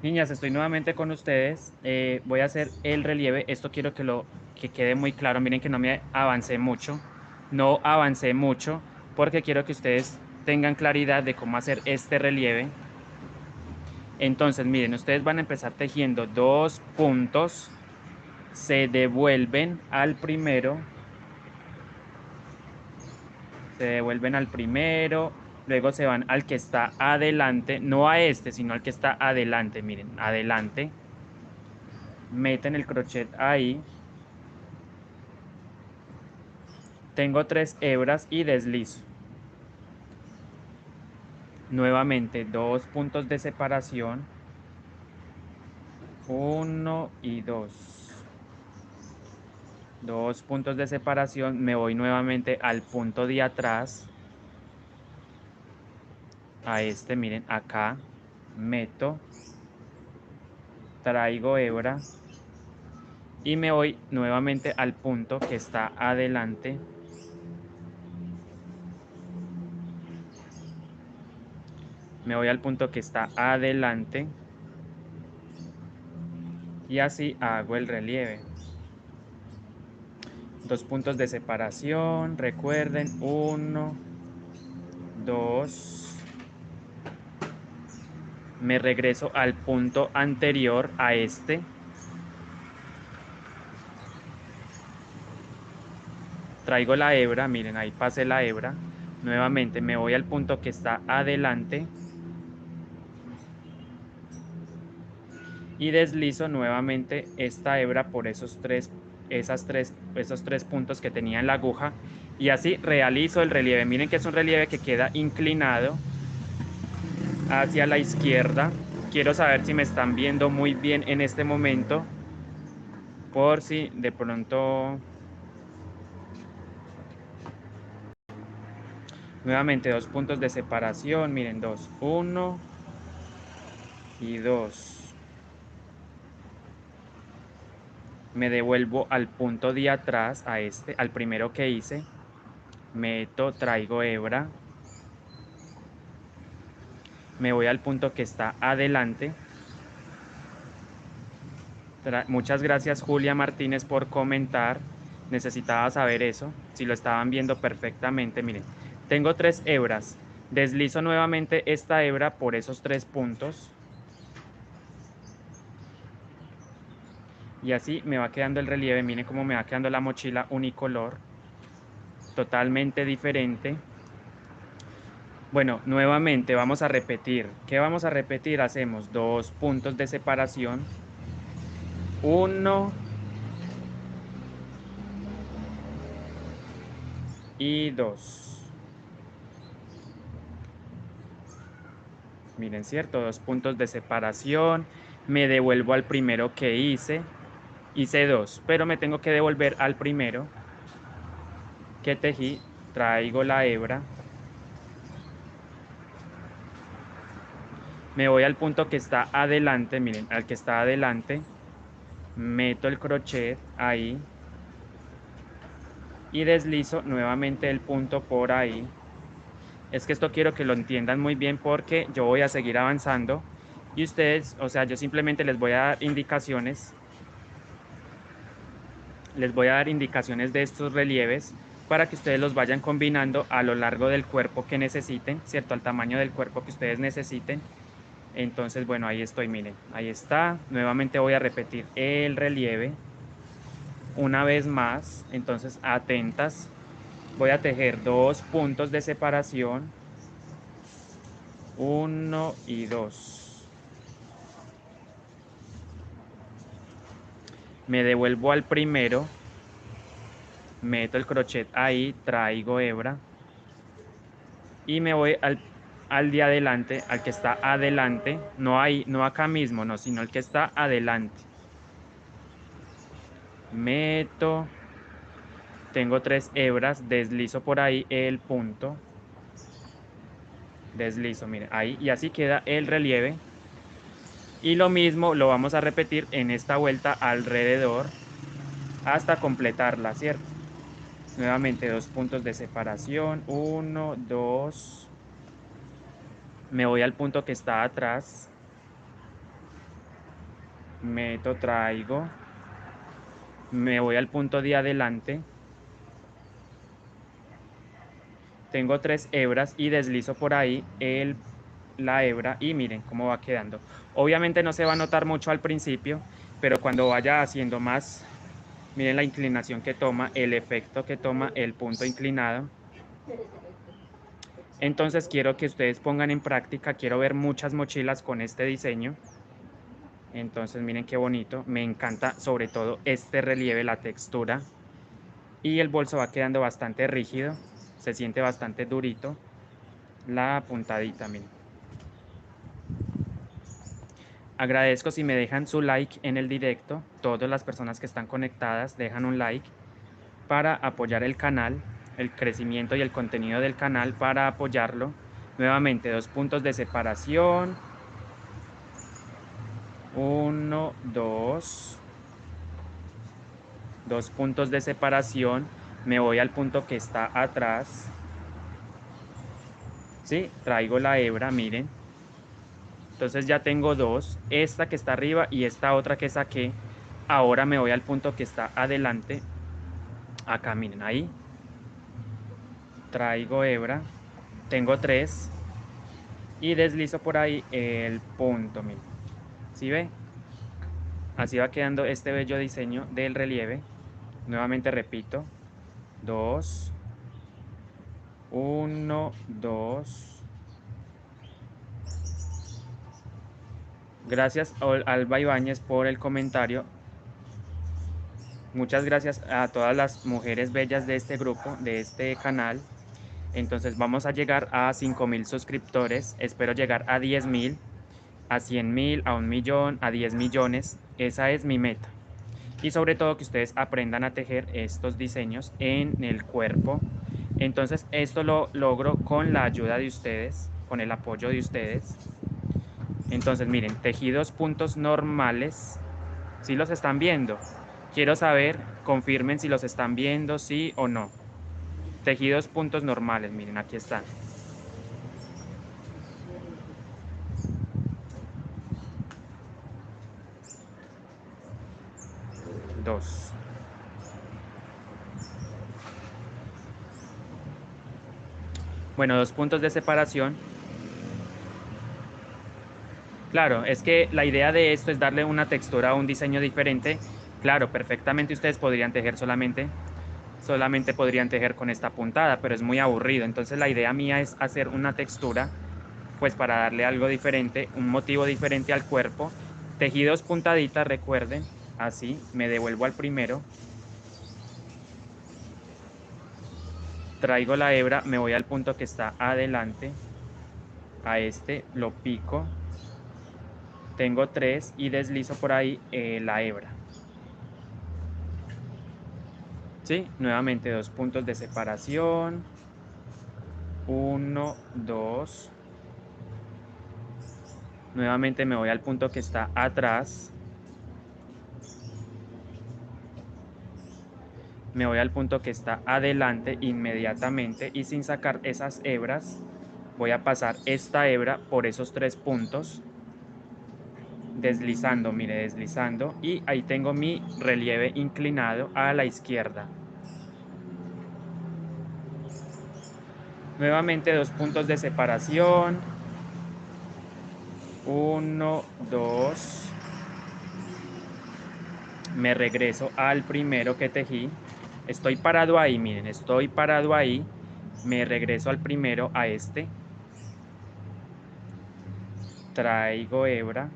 Niñas, estoy nuevamente con ustedes. Voy a hacer el relieve. Esto quiero que quede muy claro. Miren que no me avancé mucho. No avancé mucho porque quiero que ustedes tengan claridad de cómo hacer este relieve. Entonces, miren, ustedes van a empezar tejiendo dos puntos. Se devuelven al primero. Se devuelven al primero. Luego se van al que está adelante. No a este, sino al que está adelante. Miren, adelante. Meten el crochet ahí. Tengo 3 hebras y deslizo. Nuevamente, dos puntos de separación. Uno y dos. Dos puntos de separación. Me voy nuevamente al punto de atrás. A este, miren, acá. Meto. Traigo hebra. Y me voy nuevamente al punto que está adelante. Me voy al punto que está adelante. Y así hago el relieve. Dos puntos de separación. Recuerden, uno, dos. Me regreso al punto anterior a este. Traigo la hebra, miren, ahí pasé la hebra. Nuevamente me voy al punto que está adelante y deslizo nuevamente esta hebra por esos tres puntos que tenía en la aguja. Y así realizo el relieve. Miren que es un relieve que queda inclinado hacia la izquierda. Quiero saber si me están viendo muy bien en este momento, por si de pronto. Nuevamente dos puntos de separación, miren, dos, uno y dos. Me devuelvo al punto de atrás, a este, al primero que hice. Meto, traigo hebra. Me voy al punto que está adelante. Muchas gracias, Julia Martínez, por comentar. Necesitaba saber eso, si lo estaban viendo perfectamente. Miren, tengo 3 hebras. Deslizo nuevamente esta hebra por esos 3 puntos. Y así me va quedando el relieve. Miren cómo me va quedando la mochila unicolor. Totalmente diferente. Bueno, nuevamente vamos a repetir. ¿Qué vamos a repetir? Hacemos dos puntos de separación. Uno y dos. Miren, ¿cierto? Dos puntos de separación. Me devuelvo al primero que hice. Hice dos, pero me tengo que devolver al primero que tejí. Traigo la hebra. Me voy al punto que está adelante. Miren, al que está adelante. Meto el crochet ahí. Y deslizo nuevamente el punto por ahí. Es que esto quiero que lo entiendan muy bien porque yo voy a seguir avanzando y ustedes, o sea, yo simplemente les voy a dar indicaciones, les voy a dar indicaciones de estos relieves para que ustedes los vayan combinando a lo largo del cuerpo que necesiten, ¿cierto? Al tamaño del cuerpo que ustedes necesiten. Entonces, bueno, ahí estoy, miren, ahí está. Nuevamente voy a repetir el relieve una vez más, entonces atentas. Voy a tejer dos puntos de separación, uno y dos. Me devuelvo al primero, meto el crochet ahí, traigo hebra y me voy al de adelante, al que está adelante, no ahí, no acá mismo, no, sino el que está adelante. Meto, tengo 3 hebras, deslizo por ahí el punto, deslizo, mire, ahí, y así queda el relieve. Y lo mismo lo vamos a repetir en esta vuelta alrededor hasta completarla, ¿cierto? Nuevamente dos puntos de separación, uno, dos. Me voy al punto que está atrás. meto, traigo, me voy al punto de adelante, tengo 3 hebras y deslizo por ahí la hebra y miren cómo va quedando. Obviamente no se va a notar mucho al principio, pero cuando vaya haciendo más, miren la inclinación que toma, el efecto que toma el punto inclinado. Entonces quiero que ustedes pongan en práctica, quiero ver muchas mochilas con este diseño. Entonces miren qué bonito, me encanta sobre todo este relieve, la textura. Y el bolso va quedando bastante rígido, se siente bastante durito. La puntadita, miren. Agradezco si me dejan su like en el directo. Todas las personas que están conectadas dejan un like para apoyar el canal, el crecimiento y el contenido del canal, para apoyarlo. Nuevamente, 2 puntos de separación. 1, 2. 2 puntos de separación. Me voy al punto que está atrás. ¿Sí? Traigo la hebra, miren. Entonces ya tengo 2, esta que está arriba y esta otra que saqué. Ahora me voy al punto que está adelante. Acá, miren, ahí. Traigo hebra. Tengo 3. Y deslizo por ahí el punto, miren. ¿Sí ve? Así va quedando este bello diseño del relieve. Nuevamente repito. 2. 1, 2. Gracias Alba Ibáñez por el comentario. Muchas gracias a todas las mujeres bellas de este grupo, de este canal. Entonces vamos a llegar a 5.000 suscriptores. Espero llegar a 10.000, a 100.000, a 1.000.000, a 10 millones. Esa es mi meta. Y sobre todo que ustedes aprendan a tejer estos diseños en el cuerpo. Entonces esto lo logro con la ayuda de ustedes, con el apoyo de ustedes. Entonces miren, tejidos puntos normales. ¿Sí los están viendo? Quiero saber, confirmen si los están viendo, sí o no. Tejidos puntos normales, miren, aquí están. 2. Bueno, 2 puntos de separación. Claro, es que la idea de esto es darle una textura a un diseño diferente. Claro, perfectamente ustedes podrían tejer solamente podrían tejer con esta puntada, pero es muy aburrido. Entonces la idea mía es hacer una textura, pues para darle algo diferente, un motivo diferente al cuerpo. Tejidos puntaditas, recuerden, así, me devuelvo al primero. Traigo la hebra, me voy al punto que está adelante, a este, lo pico. Tengo 3 y deslizo por ahí la hebra. ¿Sí? Nuevamente 2 puntos de separación. 1, 2. Nuevamente me voy al punto que está atrás. Me voy al punto que está adelante inmediatamente y sin sacar esas hebras, voy a pasar esta hebra por esos 3 puntos. Deslizando, mire, deslizando. Y ahí tengo mi relieve inclinado a la izquierda. Nuevamente 2 puntos de separación. 1, 2. Me regreso al primero que tejí. Estoy parado ahí, miren, estoy parado ahí. Me regreso al primero, a este. Traigo hebra.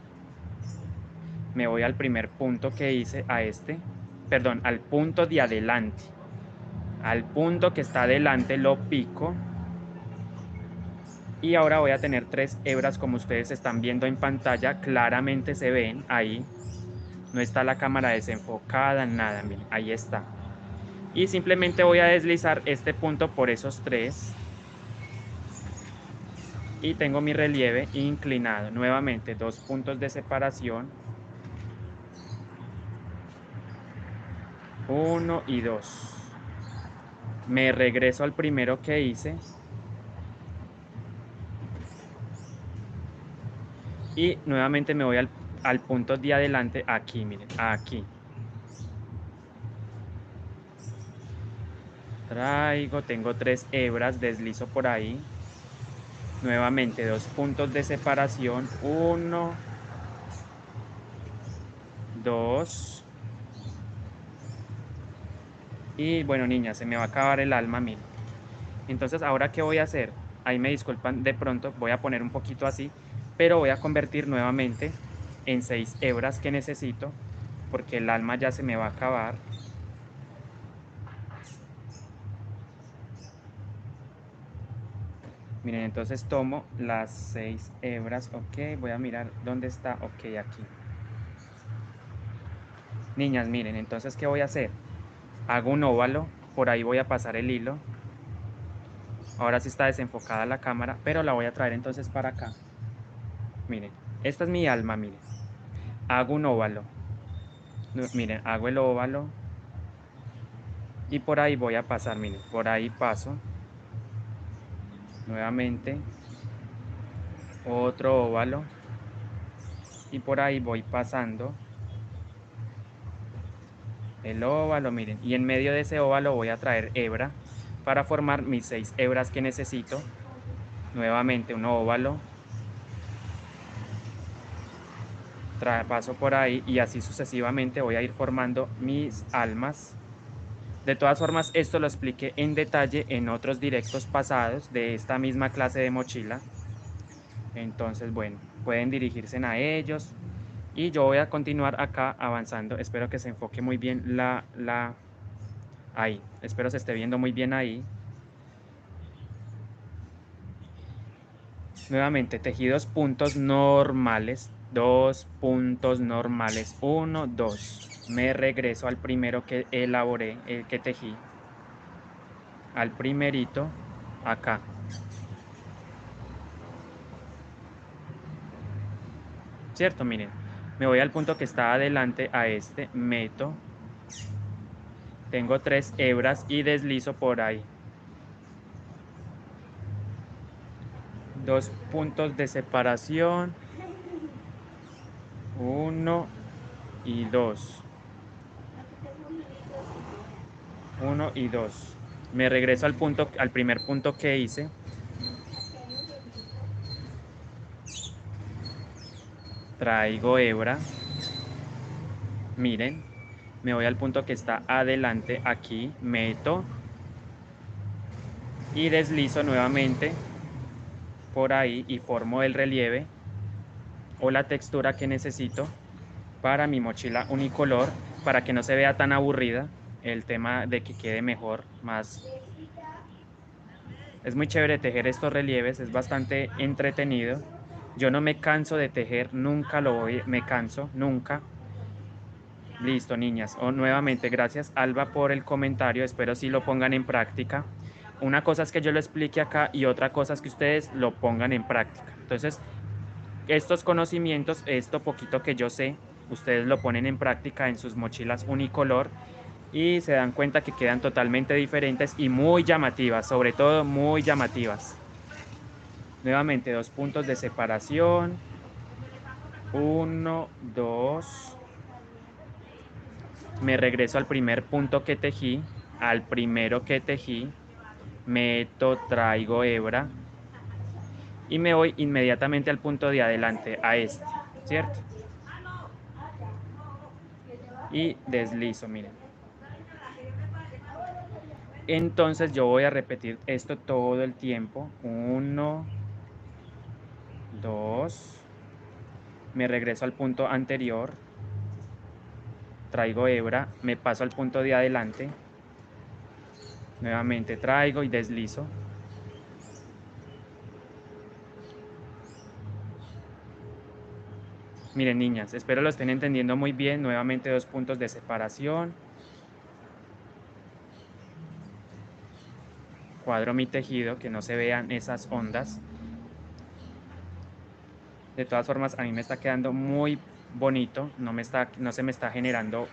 Me voy al primer punto que hice, a este. Perdón, al punto de adelante. Al punto que está adelante lo pico. Y ahora voy a tener 3 hebras como ustedes están viendo en pantalla. Claramente se ven ahí. No está la cámara desenfocada, nada, miren, ahí está. Y simplemente voy a deslizar este punto por esos 3. Y tengo mi relieve inclinado. Nuevamente 2 puntos de separación. 1 y 2. Me regreso al primero que hice. Y nuevamente me voy al al punto de adelante, aquí, miren, aquí. Traigo, tengo 3 hebras, deslizo por ahí. Nuevamente 2 puntos de separación, 1, 2. Y bueno, niña, se me va a acabar el alma, miren. Entonces, ¿ahora qué voy a hacer? Ahí me disculpan, de pronto voy a poner un poquito así, pero voy a convertir nuevamente en 6 hebras que necesito, porque el alma ya se me va a acabar. Miren, entonces tomo las 6 hebras, ok, voy a mirar dónde está, ok, aquí. Niñas, miren, entonces, ¿qué voy a hacer? Hago un óvalo, por ahí voy a pasar el hilo. Ahora sí está desenfocada la cámara, pero la voy a traer entonces para acá. Miren, esta es mi alma, miren. Hago un óvalo. Miren, hago el óvalo. Y por ahí voy a pasar, miren, por ahí paso. Nuevamente. Otro óvalo. Y por ahí voy pasando el óvalo, miren. Y en medio de ese óvalo voy a traer hebra para formar mis 6 hebras que necesito. Nuevamente un óvalo. Paso por ahí y así sucesivamente voy a ir formando mis almas. De todas formas, esto lo expliqué en detalle en otros directos pasados de esta misma clase de mochila. Entonces, bueno, pueden dirigirse a ellos y yo voy a continuar acá avanzando. Espero que se enfoque muy bien ahí. Espero se esté viendo muy bien ahí. Nuevamente, tejí 2 puntos normales, 2 puntos normales, 1, 2. Me regreso al primero que elaboré, el que tejí, al primerito, acá. ¿Cierto? Miren, me voy al punto que está adelante a este, meto, tengo 3 hebras y deslizo por ahí. 2 puntos de separación, 1 y 2. 1 y 2. Me regreso al punto, al primer punto que hice. Traigo hebra. Miren, me voy al punto que está adelante aquí, meto y deslizo nuevamente por ahí y formo el relieve o la textura que necesito para mi mochila unicolor, para que no se vea tan aburrida, el tema de que quede mejor, más. Es muy chévere tejer estos relieves, es bastante entretenido. Yo no me canso de tejer, nunca me canso, nunca. Listo, niñas. Nuevamente, gracias Alba por el comentario, espero sí lo pongan en práctica. Una cosa es que yo lo explique acá y otra cosa es que ustedes lo pongan en práctica. Entonces, estos conocimientos, esto poquito que yo sé, ustedes lo ponen en práctica en sus mochilas unicolor y se dan cuenta que quedan totalmente diferentes y muy llamativas, sobre todo muy llamativas. Nuevamente, 2 puntos de separación. 1, 2. Me regreso al primer punto que tejí, al primero que tejí, meto, traigo hebra y me voy inmediatamente al punto de adelante, a este, ¿cierto? Y deslizo, miren. Entonces yo voy a repetir esto todo el tiempo. 1, 2. Me regreso al punto anterior. Traigo hebra, me paso al punto de adelante. Nuevamente traigo y deslizo. Miren, niñas, espero lo estén entendiendo muy bien. Nuevamente 2 puntos de separación. Cuadro mi tejido, que no se vean esas ondas. De todas formas, a mí me está quedando muy bonito. No se me está generando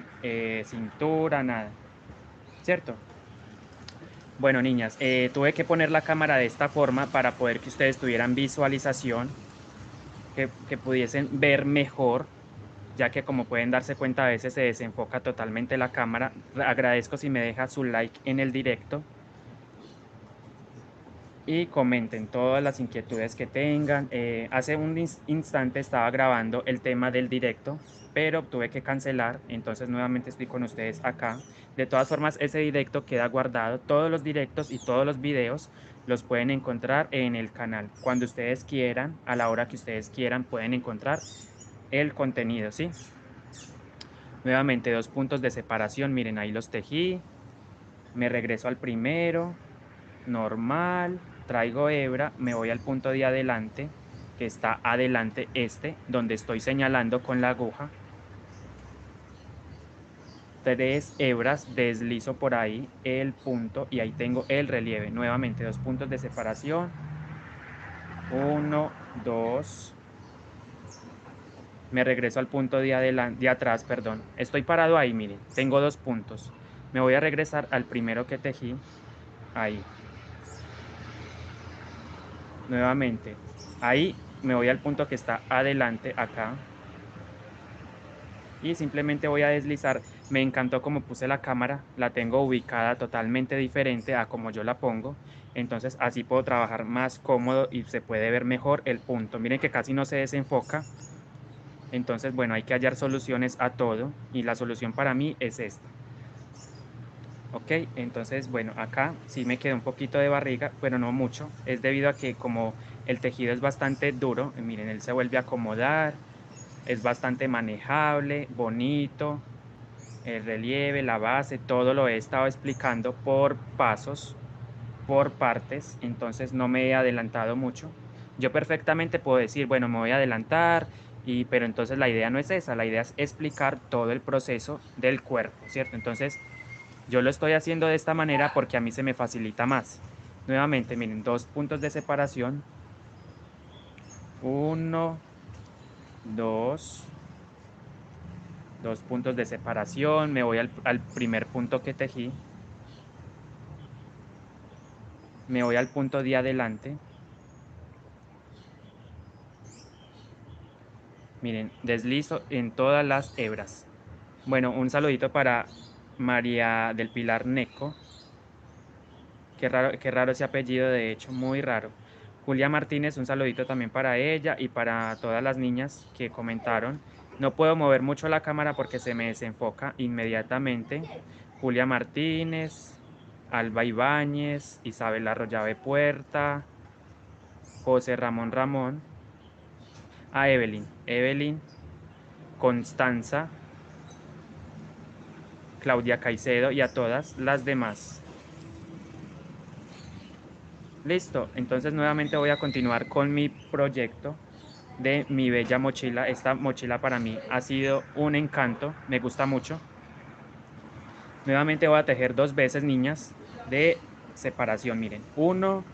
cintura, nada. ¿Cierto? Bueno, niñas, tuve que poner la cámara de esta forma para poder que ustedes tuvieran visualización, que pudiesen ver mejor. ya que como pueden darse cuenta a veces se desenfoca totalmente la cámara. Agradezco si me deja su like en el directo y comenten todas las inquietudes que tengan. Hace un instante estaba grabando el tema del directo, pero tuve que cancelar, entonces nuevamente estoy con ustedes acá. De todas formas, ese directo queda guardado. Todos los directos y todos los videos los pueden encontrar en el canal. Cuando ustedes quieran, a la hora que ustedes quieran, pueden encontrar el contenido, ¿sí? Nuevamente 2 puntos de separación, miren, ahí los tejí. Me regreso al primero, normal, traigo hebra, me voy al punto de adelante, que está adelante donde estoy señalando con la aguja. 3 hebras, deslizo por ahí el punto y ahí tengo el relieve. Nuevamente 2 puntos de separación. 1, 2. Me regreso al punto de atrás, perdón. Estoy parado ahí, miren, tengo 2 puntos. Me voy a regresar al primero que tejí, ahí. Nuevamente, ahí me voy al punto que está adelante, acá. Y simplemente voy a deslizar. Me encantó como puse la cámara, la tengo ubicada totalmente diferente a como yo la pongo. Entonces así puedo trabajar más cómodo y se puede ver mejor el punto. Miren que casi no se desenfoca. Entonces, bueno, hay que hallar soluciones a todo y la solución para mí es esta. Ok, entonces, bueno, acá sí me quedó un poquito de barriga, pero no mucho. Es debido a que como el tejido es bastante duro, miren, él se vuelve a acomodar, es bastante manejable, bonito. El relieve, la base, todo lo he estado explicando por pasos, por partes, entonces no me he adelantado mucho. Yo perfectamente puedo decir, bueno, me voy a adelantar, pero entonces la idea no es esa, la idea es explicar todo el proceso del cuerpo, ¿cierto? Entonces yo lo estoy haciendo de esta manera porque a mí se me facilita más. Nuevamente, miren, 2 puntos de separación. 1, 2, 2 puntos de separación. Me voy al primer punto que tejí. Me voy al punto de adelante. Miren, deslizo en todas las hebras. Bueno, un saludito para María del Pilar Neco. Qué raro ese apellido, de hecho, muy raro. Julia Martínez, un saludito también para ella y para todas las niñas que comentaron. No puedo mover mucho la cámara porque se me desenfoca inmediatamente. Julia Martínez, Alba Ibáñez, Isabel Arroyave Puerta, José Ramón Ramón, a Evelyn, Constanza, Claudia Caicedo y a todas las demás. Listo, entonces nuevamente voy a continuar con mi proyecto de mi bella mochila. Esta mochila para mí ha sido un encanto, me gusta mucho. Nuevamente voy a tejer 2 veces, niñas, de separación, miren, 1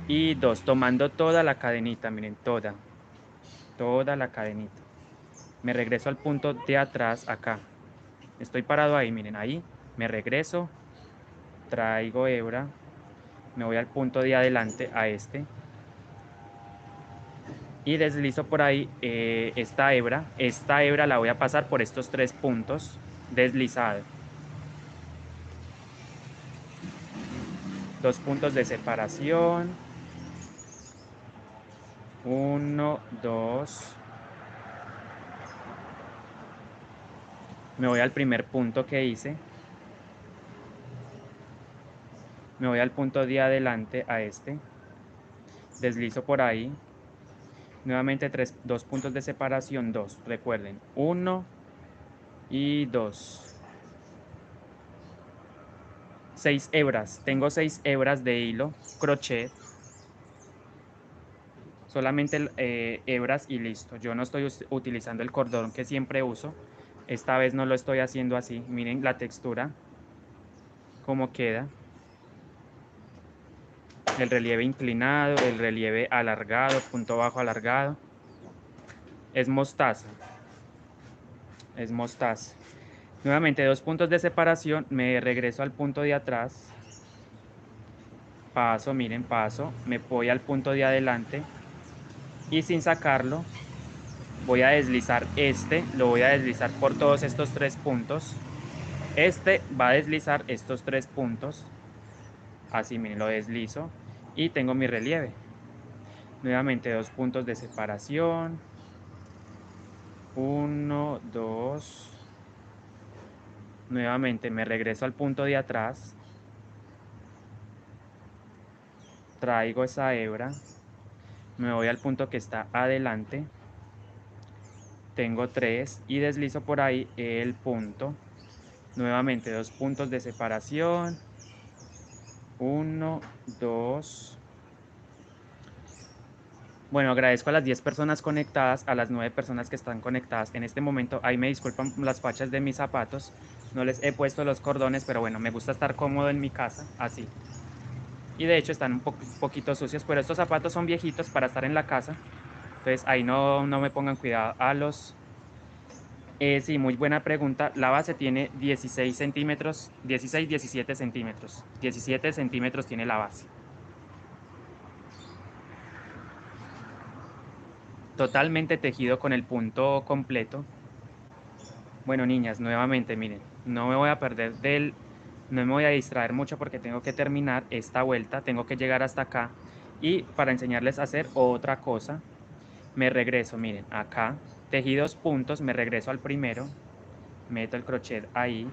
y 2, tomando toda la cadenita, miren, toda la cadenita. Me regreso al punto de atrás, acá. Estoy parado ahí, miren, ahí. Me regreso, traigo hebra, me voy al punto de adelante, a y deslizo por ahí esta hebra la voy a pasar por estos 3 puntos deslizado. 2 puntos de separación, 1, 2, me voy al primer punto que hice, me voy al punto de adelante, a deslizo por ahí, nuevamente 2 puntos de separación, 2, recuerden, 1 y 2. 6 hebras, tengo 6 hebras de hilo crochet, solamente hebras y listo. Yo no estoy utilizando el cordón que siempre uso, esta vez no lo estoy haciendo así. Miren la textura, cómo queda, el relieve inclinado, el relieve alargado, punto bajo alargado, es mostaza, es mostaza. Nuevamente 2 puntos de separación, me regreso al punto de atrás, paso, miren, paso, me voy al punto de adelante y sin sacarlo voy a deslizar lo voy a deslizar por todos estos 3 puntos. Este va a deslizar estos 3 puntos. Así, miren, lo deslizo y tengo mi relieve. Nuevamente 2 puntos de separación. 1, 2. Nuevamente me regreso al punto de atrás. Traigo esa hebra. Me voy al punto que está adelante. Tengo 3 y deslizo por ahí el punto. Nuevamente 2 puntos de separación. 1, 2. Bueno, agradezco a las 10 personas conectadas, a las 9 personas que están conectadas en este momento. Ahí me disculpan las fachas de mis zapatos. No les he puesto los cordones, pero bueno, me gusta estar cómodo en mi casa, así. Y de hecho están un poquito sucios, pero estos zapatos son viejitos para estar en la casa. Entonces ahí no me pongan cuidado a los... sí, muy buena pregunta. La base tiene 16 centímetros, 16, 17 centímetros. 17 centímetros tiene la base. Totalmente tejido con el punto completo. Bueno, niñas, nuevamente, miren, no me voy a perder no me voy a distraer mucho porque tengo que terminar esta vuelta, tengo que llegar hasta acá y para enseñarles a hacer otra cosa, me regreso, miren, acá, tejí 2 puntos, me regreso al primero, meto el crochet ahí,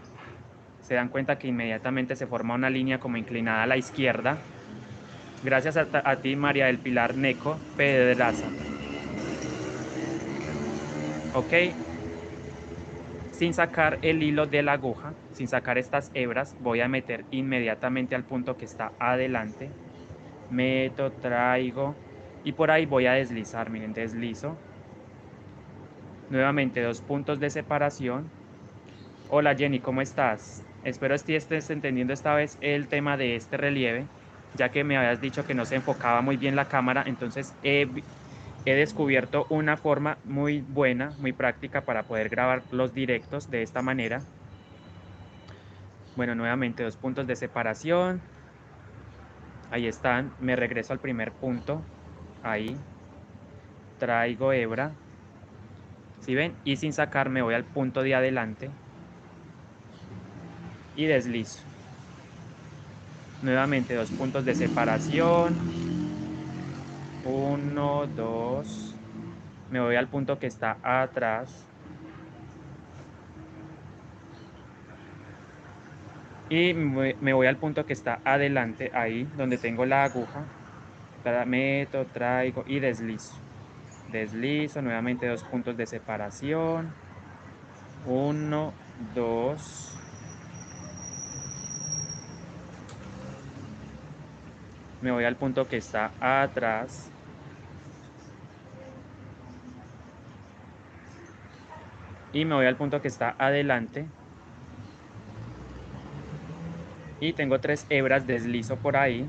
se dan cuenta que inmediatamente se forma una línea como inclinada a la izquierda. Gracias a ti, María del Pilar Neco Pedraza. Ok, sin sacar el hilo de la aguja, sin sacar estas hebras, voy a meter inmediatamente al punto que está adelante. Meto, traigo y por ahí voy a deslizar, miren, deslizo. Nuevamente 2 puntos de separación. Hola Jenny, ¿cómo estás? Espero estés entendiendo esta vez el tema de este relieve, ya que me habías dicho que no se enfocaba muy bien la cámara, entonces he descubierto una forma muy buena, muy práctica para poder grabar los directos de esta manera. Bueno, nuevamente 2 puntos de separación. Ahí están. Me regreso al primer punto. Ahí. Traigo hebra. ¿Sí ven? Y sin sacar me voy al punto de adelante. Y deslizo. Nuevamente 2 puntos de separación. 1, 2. Me voy al punto que está atrás. Y me voy al punto que está adelante, ahí, donde tengo la aguja. Meto, traigo y deslizo. Deslizo, nuevamente 2 puntos de separación. 1, 2. Me voy al punto que está atrás. Y me voy al punto que está adelante. Y tengo 3 hebras, deslizo por ahí.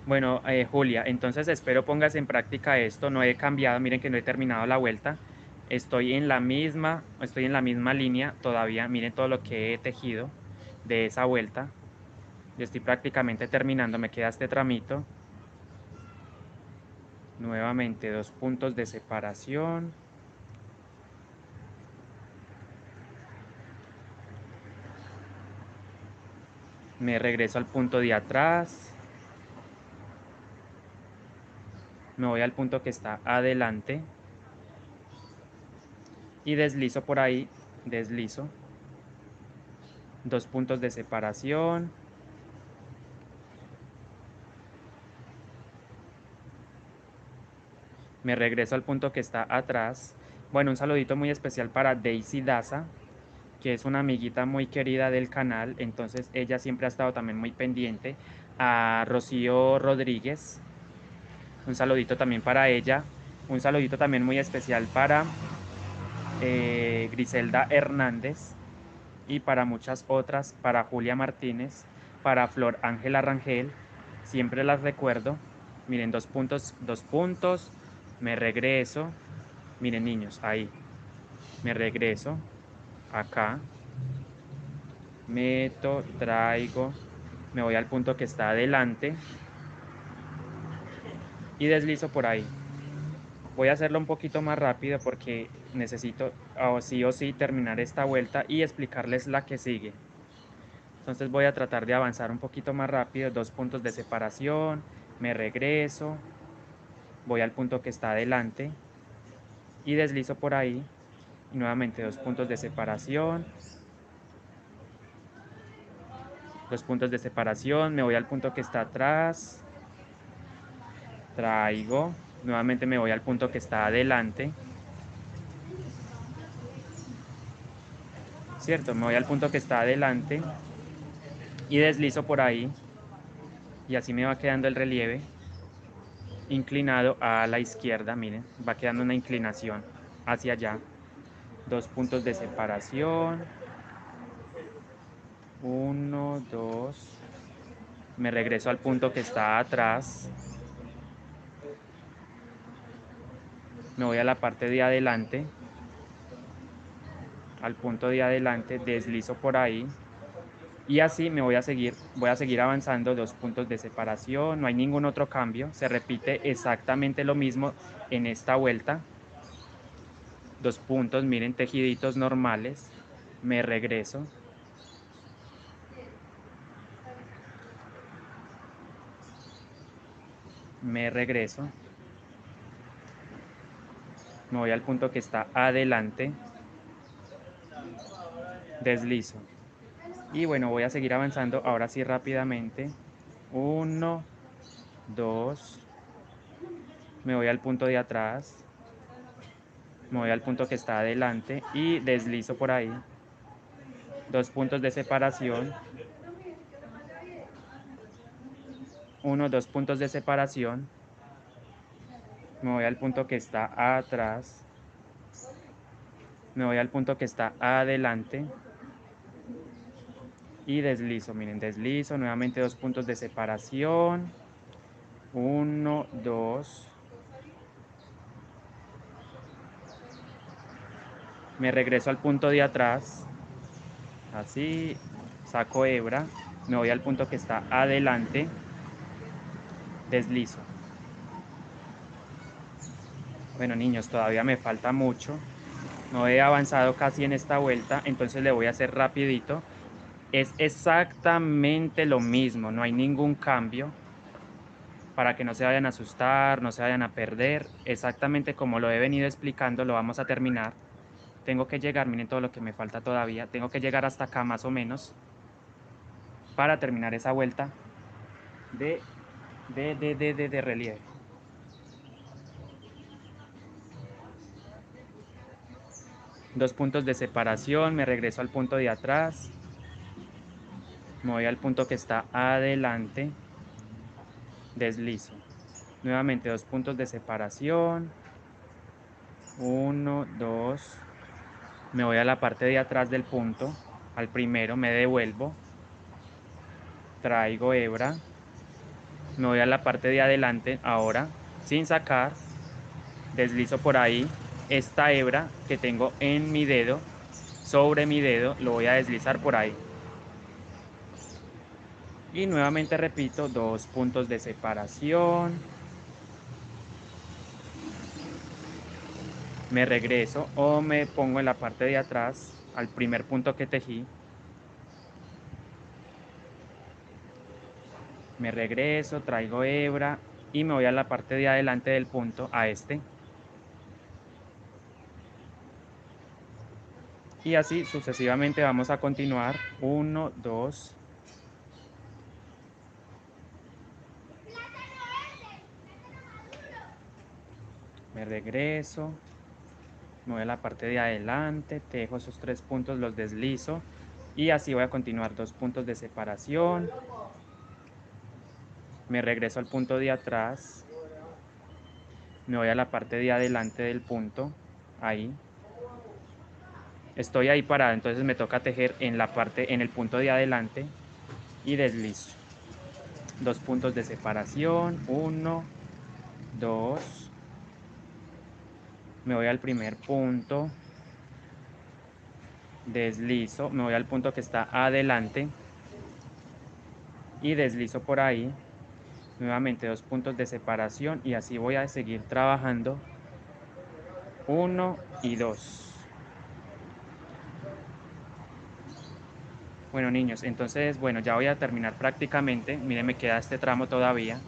Bueno, Julia, entonces espero pongas en práctica esto. No he cambiado, miren que no he terminado la vuelta. Estoy en la misma línea todavía. Miren todo lo que he tejido de esa vuelta. Yo estoy prácticamente terminando, me queda este tramito. Nuevamente 2 puntos de separación. Me regreso al punto de atrás. Me voy al punto que está adelante. Y deslizo por ahí, deslizo. 2 puntos de separación. Me regreso al punto que está atrás. Bueno, un saludito muy especial para Daisy Daza, que es una amiguita muy querida del canal, entonces ella siempre ha estado también muy pendiente. A Rocío Rodríguez, un saludito también para ella. Un saludito también muy especial para Griselda Hernández y para muchas otras, para Julia Martínez, para Flor Ángela Rangel, siempre las recuerdo. Miren, 2 puntos, 2 puntos, me regreso. Miren niños, ahí, me regreso, acá, meto, traigo, me voy al punto que está adelante y deslizo por ahí. Voy a hacerlo un poquito más rápido porque necesito o sí terminar esta vuelta y explicarles la que sigue. Entonces voy a tratar de avanzar un poquito más rápido, 2 puntos de separación, me regreso, voy al punto que está adelante y deslizo por ahí, y nuevamente 2 puntos de separación, 2 puntos de separación, me voy al punto que está atrás, traigo, nuevamente me voy al punto que está adelante, ¿cierto? Me voy al punto que está adelante y deslizo por ahí, y así me va quedando el relieve inclinado a la izquierda, miren, va quedando una inclinación hacia allá. 2 puntos de separación, 1, 2, me regreso al punto que está atrás, me voy a la parte de adelante, al punto de adelante, deslizo por ahí y así voy a seguir avanzando, 2 puntos de separación, no hay ningún otro cambio, se repite exactamente lo mismo en esta vuelta, 2 puntos, miren, tejiditos normales, me regreso, me regreso, me voy al punto que está adelante, deslizo. Y bueno, voy a seguir avanzando ahora sí rápidamente. 1, 2, me voy al punto de atrás, me voy al punto que está adelante y deslizo por ahí. 2 puntos de separación. 1, 2 puntos de separación. Me voy al punto que está atrás. Me voy al punto que está adelante. Y deslizo, miren, deslizo. Nuevamente 2 puntos de separación. 1, 2. Me regreso al punto de atrás. Así, saco hebra. Me voy al punto que está adelante. Deslizo. Bueno, niños, todavía me falta mucho. No he avanzado casi en esta vuelta, entonces le voy a hacer rapidito. Es exactamente lo mismo, no hay ningún cambio para que no se vayan a asustar, no se vayan a perder. Exactamente como lo he venido explicando, lo vamos a terminar. Tengo que llegar, miren todo lo que me falta todavía. Tengo que llegar hasta acá más o menos para terminar esa vuelta de, de relieve. 2 puntos de separación, me regreso al punto de atrás, me voy al punto que está adelante, deslizo. Nuevamente 2 puntos de separación, 1, 2, me voy a la parte de atrás del punto, al primero me devuelvo, traigo hebra, me voy a la parte de adelante ahora, sin sacar, deslizo por ahí esta hebra que tengo en mi dedo, sobre mi dedo, lo voy a deslizar por ahí. Y nuevamente repito, 2 puntos de separación, me regreso o me pongo en la parte de atrás, al primer punto que tejí, me regreso, traigo hebra y me voy a la parte de adelante del punto, a este. Y así sucesivamente vamos a continuar. 1, 2. Me regreso, me voy a la parte de adelante, tejo esos 3 puntos, los deslizo. Y así voy a continuar, 2 puntos de separación. Me regreso al punto de atrás. Me voy a la parte de adelante del punto, ahí. Estoy ahí parado, entonces me toca tejer en la parte, en el punto de adelante y deslizo. 2 puntos de separación, 1, 2. Me voy al primer punto, deslizo, me voy al punto que está adelante y deslizo por ahí. Nuevamente 2 puntos de separación y así voy a seguir trabajando 1 y 2. Bueno, niños, entonces, bueno, ya voy a terminar prácticamente. Miren, me queda este tramo todavía.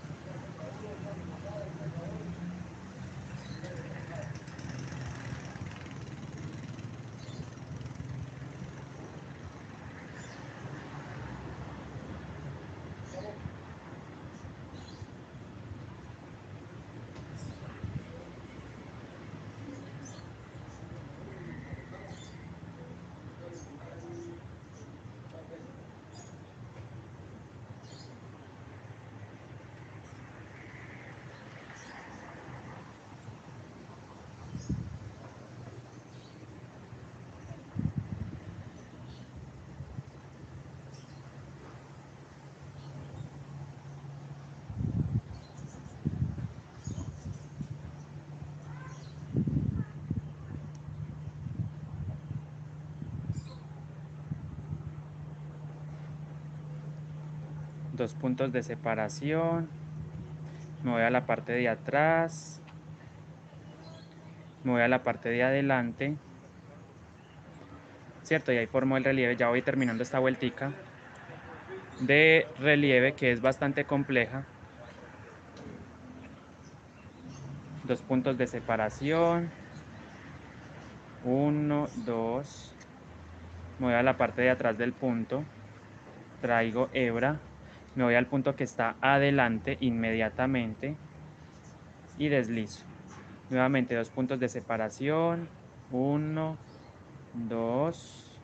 Dos puntos de separación. Me voy a la parte de atrás. Me voy a la parte de adelante. ¿Cierto? Y ahí formo el relieve. Ya voy terminando esta vueltica de relieve que es bastante compleja. Dos puntos de separación. 1, 2. Me voy a la parte de atrás del punto. Traigo hebra. Me voy al punto que está adelante inmediatamente. Y deslizo. Nuevamente dos puntos de separación. 1, 2.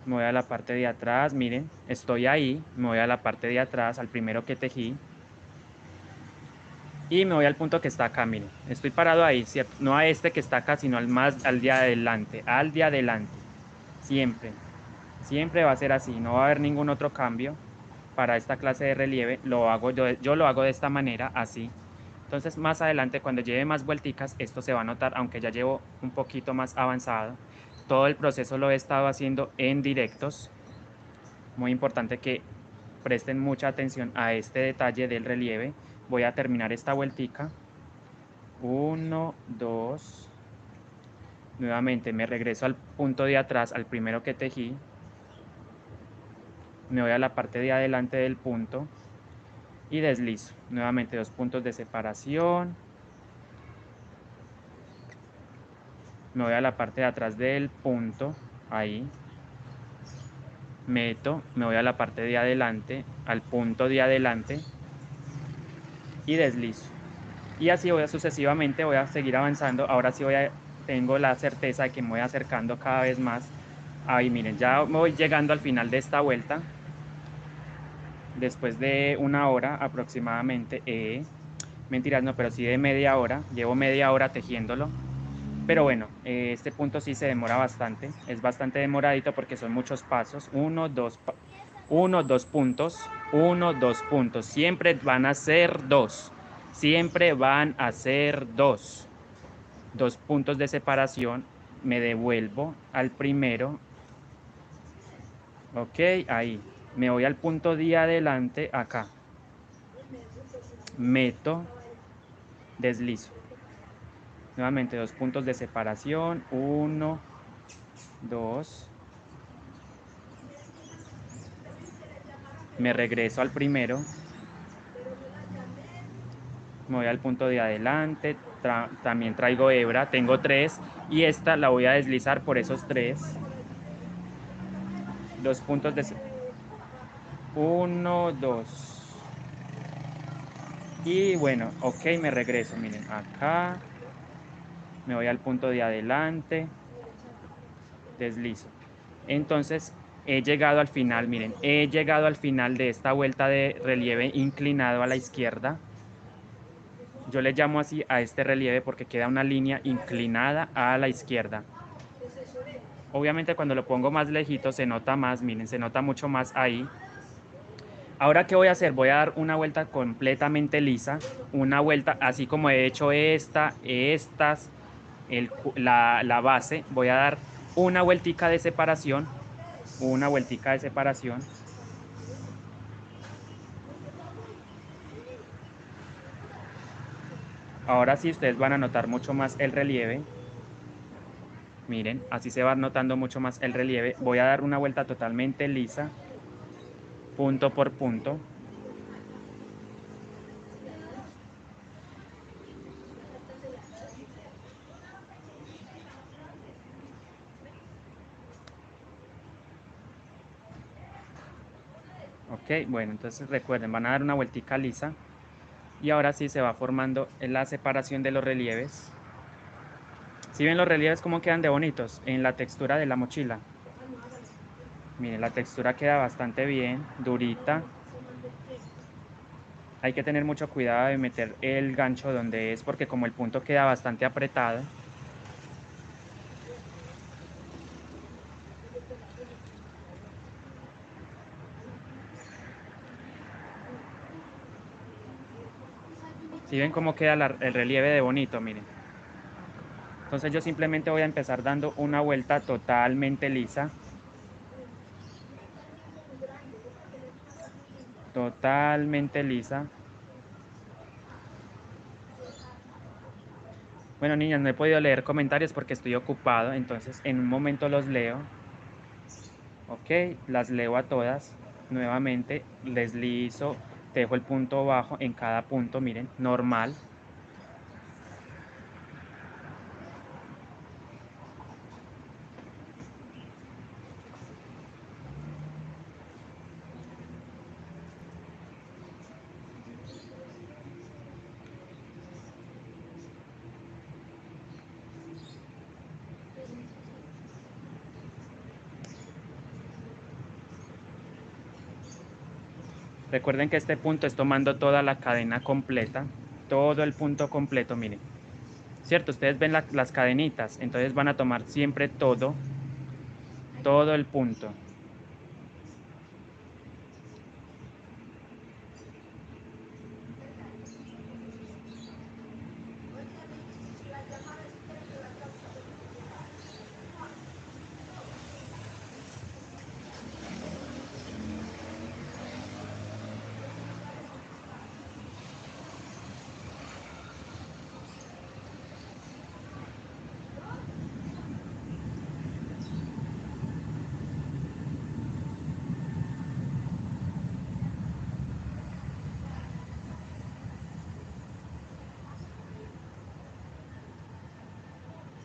Me voy a la parte de atrás. Miren, estoy ahí. Me voy a la parte de atrás, al primero que tejí. Y me voy al punto que está acá, miren. Estoy parado ahí, ¿cierto? No a este que está acá, sino al de adelante. Al de adelante. Siempre. Siempre va a ser así. No va a haber ningún otro cambio para esta clase de relieve. Lo hago yo lo hago de esta manera, así. Entonces, más adelante, cuando lleve más vuelticas, esto se va a notar, aunque ya llevo un poquito más avanzado. Todo el proceso lo he estado haciendo en directos. Muy importante que presten mucha atención a este detalle del relieve. Voy a terminar esta vueltica. 1, 2. Nuevamente me regreso al punto de atrás, al primero que tejí. Me voy a la parte de adelante del punto y deslizo. Nuevamente dos puntos de separación. Me voy a la parte de atrás del punto, ahí. Meto, me voy a la parte de adelante, al punto de adelante y deslizo. Y así voy sucesivamente, voy a seguir avanzando. Ahora sí tengo la certeza de que me voy acercando cada vez más. Ahí miren, ya me voy llegando al final de esta vuelta. Después de una hora aproximadamente, mentiras no, pero sí de media hora. Llevo media hora tejiéndolo. Pero bueno, este punto sí se demora bastante. Es bastante demoradito porque son muchos pasos. 1, 2, 1, 2 puntos. 1, 2 puntos. Siempre van a ser 2. Siempre van a ser 2. 2 puntos de separación. Me devuelvo al primero. Ok, ahí. Me voy al punto de adelante, acá. Meto, deslizo. Nuevamente 2 puntos de separación. 1, 2. Me regreso al primero. Me voy al punto de adelante. También traigo hebra. Tengo 3. Y esta la voy a deslizar por esos 3. 2 puntos de... 1, 2. Y bueno, ok, me regreso. Miren, acá. Me voy al punto de adelante. Deslizo. Entonces, he llegado al final. Miren, he llegado al final de esta vuelta de relieve inclinado a la izquierda. Yo le llamo así a este relieve porque queda una línea inclinada a la izquierda. Obviamente cuando lo pongo más lejito se nota más, miren, se nota mucho más ahí. Ahora, ¿qué voy a hacer? Voy a dar una vuelta completamente lisa, una vuelta así como he hecho estas, la base. Voy a dar una vueltica de separación, una vueltica de separación. Ahora sí ustedes van a notar mucho más el relieve. Miren, así se va notando mucho más el relieve. Voy a dar una vuelta totalmente lisa, punto por punto. Ok, bueno, entonces recuerden, van a dar una vueltica lisa y ahora sí se va formando la separación de los relieves. Si ven los relieves cómo quedan de bonitos en la textura de la mochila. Miren, la textura queda bastante bien, durita. Hay que tener mucho cuidado de meter el gancho donde es porque como el punto queda bastante apretado. Si ven cómo queda el relieve de bonito, miren. Entonces yo simplemente voy a empezar dando una vuelta totalmente lisa. Totalmente lisa. Bueno, niñas, no he podido leer comentarios porque estoy ocupado, entonces en un momento los leo. Ok, las leo a todas. Nuevamente deslizo, dejo el punto bajo en cada punto, miren, normal. Recuerden que este punto es tomando toda la cadena completa, todo el punto completo, miren. ¿Cierto? Ustedes ven las cadenitas, entonces van a tomar siempre todo el punto.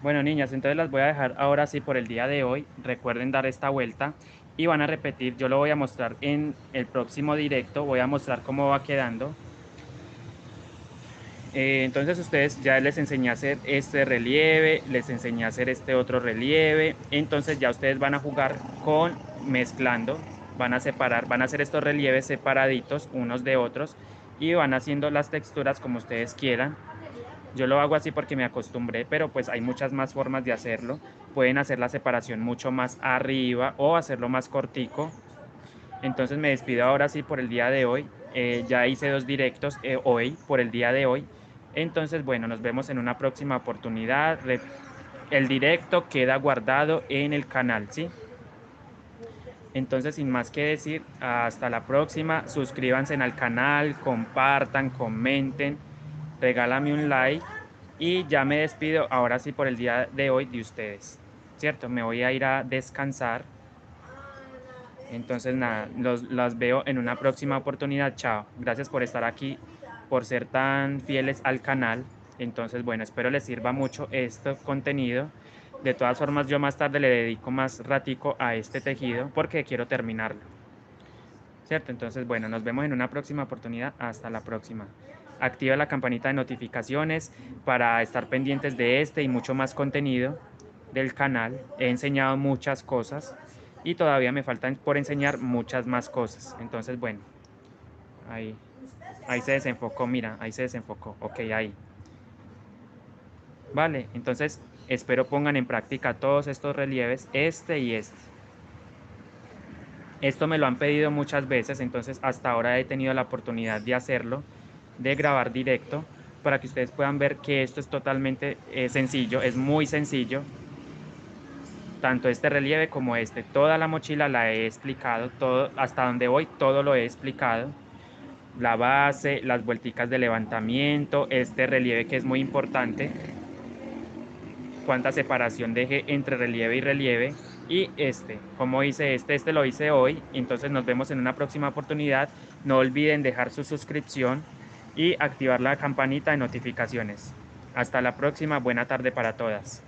Bueno, niñas, entonces las voy a dejar ahora sí por el día de hoy. Recuerden dar esta vuelta y van a repetir. Yo lo voy a mostrar en el próximo directo. Voy a mostrar cómo va quedando. Entonces ustedes ya les enseñé a hacer este relieve, les enseñé a hacer este otro relieve. Entonces ya ustedes van a jugar con mezclando. Van a separar, van a hacer estos relieves separaditos unos de otros y van haciendo las texturas como ustedes quieran. Yo lo hago así porque me acostumbré, pero pues hay muchas más formas de hacerlo. Pueden hacer la separación mucho más arriba o hacerlo más cortico. Entonces me despido ahora sí por el día de hoy. Ya hice 2 directos hoy, por el día de hoy. Entonces, bueno, nos vemos en una próxima oportunidad. El directo queda guardado en el canal, ¿sí? Entonces, sin más que decir, hasta la próxima. Suscríbanse al canal, compartan, comenten, regálame un like y ya me despido ahora sí por el día de hoy de ustedes, ¿cierto? Me voy a ir a descansar. Entonces, nada, las veo en una próxima oportunidad. Chao. Gracias por estar aquí, por ser tan fieles al canal. Entonces, bueno, espero les sirva mucho este contenido. De todas formas, yo más tarde le dedico más ratico a este tejido porque quiero terminarlo. ¿Cierto? Entonces, bueno, nos vemos en una próxima oportunidad. Hasta la próxima. Activa la campanita de notificaciones para estar pendientes de este y mucho más contenido del canal. He enseñado muchas cosas y todavía me faltan por enseñar muchas más cosas. Entonces, bueno, ahí, ahí se desenfocó, mira, ahí se desenfocó. Ok, ahí. Vale, entonces espero pongan en práctica todos estos relieves, este y este. Esto me lo han pedido muchas veces, entonces hasta ahora he tenido la oportunidad de hacerlo, de grabar directo, para que ustedes puedan ver que esto es totalmente sencillo, es muy sencillo, tanto este relieve como este. Toda la mochila la he explicado, todo, hasta donde voy, todo lo he explicado. La base, las vuelticas de levantamiento, este relieve que es muy importante. cuánta separación dejé entre relieve y relieve. Y como hice este lo hice hoy. Entonces nos vemos en una próxima oportunidad. No olviden dejar su suscripción y activar la campanita de notificaciones. Hasta la próxima, buena tarde para todas.